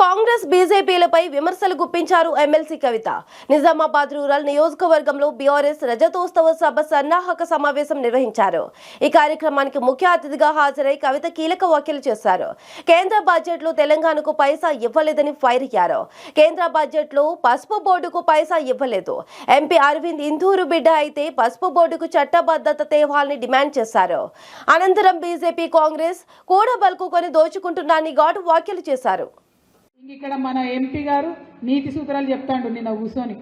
కాంగ్రెస్ బీజేపీలపై విమర్శలు గుప్పించారు ఎమ్మెల్సీ కవిత. నిజామాబాద్ రూరల్ నియోజకవర్గంలో బీఆర్ఎస్ రజతోత్సవ సభ సన్నాహక సమావేశం నిర్వహించారు. ఈ కార్యక్రమానికి ముఖ్య అతిథిగా హాజరై కవిత కీలక వ్యాఖ్యలు చేశారు. కేంద్ర బడ్జెట్లో తెలంగాణకు పైసా ఇవ్వలేదని ఫైర్ అయ్యారు. కేంద్ర బడ్జెట్లో పసుపు బోర్డుకు పైసా ఇవ్వలేదు. ఎంపీ అరవింద్ ఇందూరు బిడ్డ అయితే పసుపు బోర్డుకు చట్టబద్ధత తేవాలని డిమాండ్ చేశారు. అనంతరం బీజేపీ కాంగ్రెస్ కూడబలుకుని దోచుకుంటున్నారని ఘాటు వ్యాఖ్యలు చేశారు. ఇక్కడ మన ఎంపీ గారు నీతి సూత్రాలు చెప్తాడు. నిన్న కూర్చొని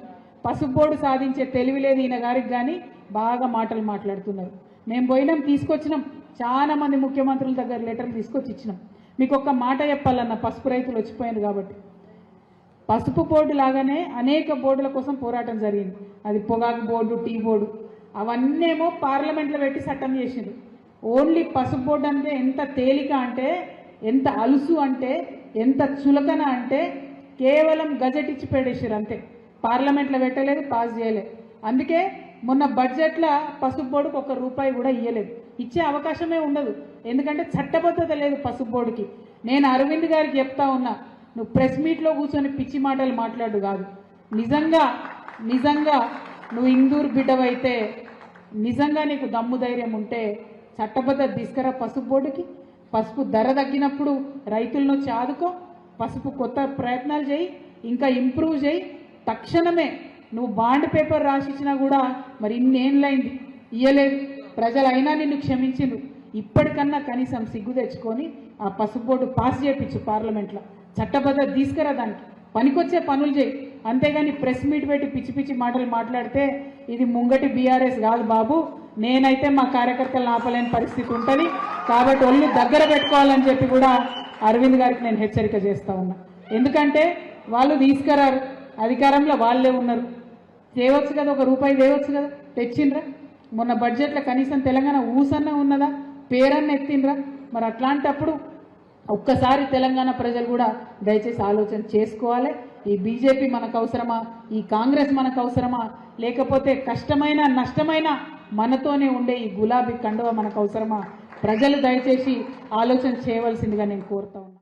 పసుపు బోర్డు సాధించే తెలివి లేదు ఈయన గారికి, కానీ బాగా మాటలు మాట్లాడుతున్నారు. మేము పోయినాం, తీసుకొచ్చినాం, చాలా మంది ముఖ్యమంత్రుల దగ్గర లెటర్లు తీసుకొచ్చి ఇచ్చినాం. మీకు ఒక్క మాట చెప్పాలన్న, పసుపు రైతులు వచ్చిపోయారు కాబట్టి పసుపు బోర్డు లాగానే అనేక బోర్డుల కోసం పోరాటం జరిగింది. అది పొగాకు బోర్డు, టీ బోర్డు, అవన్నేమో పార్లమెంట్లో పెట్టి చట్టం చేసింది. ఓన్లీ పసుపు బోర్డు అంటే ఎంత తేలిక అంటే, ఎంత అలుసు అంటే, ఎంత చులకన అంటే, కేవలం గజెట్ ఇచ్చి పెడేసారు అంతే. పార్లమెంట్లో పెట్టలేదు, పాస్ చేయలేదు. అందుకే మొన్న బడ్జెట్లో పసుపు బోర్డుకు ₹1 కూడా ఇవ్వలేదు. ఇచ్చే అవకాశమే ఉండదు, ఎందుకంటే చట్టబద్ధత లేదు పసుపు బోర్డుకి. నేను అరవింద్ గారికి చెప్తా ఉన్నా, నువ్వు ప్రెస్ మీట్లో కూర్చొని పిచ్చి మాటలు మాట్లాడు కాదు. నిజంగా నువ్వు ఇందూరు బిడ్డవైతే, నిజంగా నీకు దమ్ము ధైర్యం ఉంటే చట్టబద్ధత తీసుకురా పసుపు బోర్డుకి. పసుపు ధర తగ్గినప్పుడు రైతులను వచ్చి ఆదుకో, పసుపు కొత్త ప్రయత్నాలు చేయి, ఇంకా ఇంప్రూవ్ చేయి. తక్షణమే నువ్వు బాండ్ పేపర్ రాసిచ్చినా కూడా మరి ఇన్నేళ్ళైంది ఇయ్యలేదు, ప్రజలైనా నిన్ను క్షమించిండ్రు. ఇప్పటికన్నా కనీసం సిగ్గు తెచ్చుకొని ఆ పసుపు బోర్డు పాస్ చేయించు పార్లమెంట్లో. చట్టబద్ధత తీసుకురా, దానికి పనికొచ్చే పనులు చేయి. అంతేగాని ప్రెస్ మీట్ పెట్టి పిచ్చి పిచ్చి మాటలు మాట్లాడితే ఇది ముంగటి బీఆర్ఎస్ కాదు బాబు. నేనైతే మా కార్యకర్తలను ఆపలేని పరిస్థితి ఉంటుంది. కాబట్టి ఒళ్ళు దగ్గర పెట్టుకోవాలని చెప్పి కూడా అరవింద్ గారికి నేను హెచ్చరిక చేస్తూ ఉన్నా. ఎందుకంటే వాళ్ళు తీసుకురారు, అధికారంలో వాళ్ళే ఉన్నారు. తేవచ్చు కదా, ₹1 తేవచ్చు కదా, తెచ్చిండ్రా? మొన్న బడ్జెట్లో కనీసం తెలంగాణ ఊసన్న ఉన్నదా, పేరన్న ఎత్తిండ్రా? మరి అట్లాంటప్పుడు ఒక్కసారి తెలంగాణ ప్రజలు కూడా దయచేసి ఆలోచన చేసుకోవాలి. ఈ బీజేపీ మనకు అవసరమా, ఈ కాంగ్రెస్ మనకు అవసరమా, లేకపోతే కష్టమైన నష్టమైన మనతోనే ఉండే ఈ గులాబీ కండువ మనకు అవసరమా? ప్రజలు దయచేసి ఆలోచన చేయవలసిందిగా నేను కోరుతా ఉన్నా.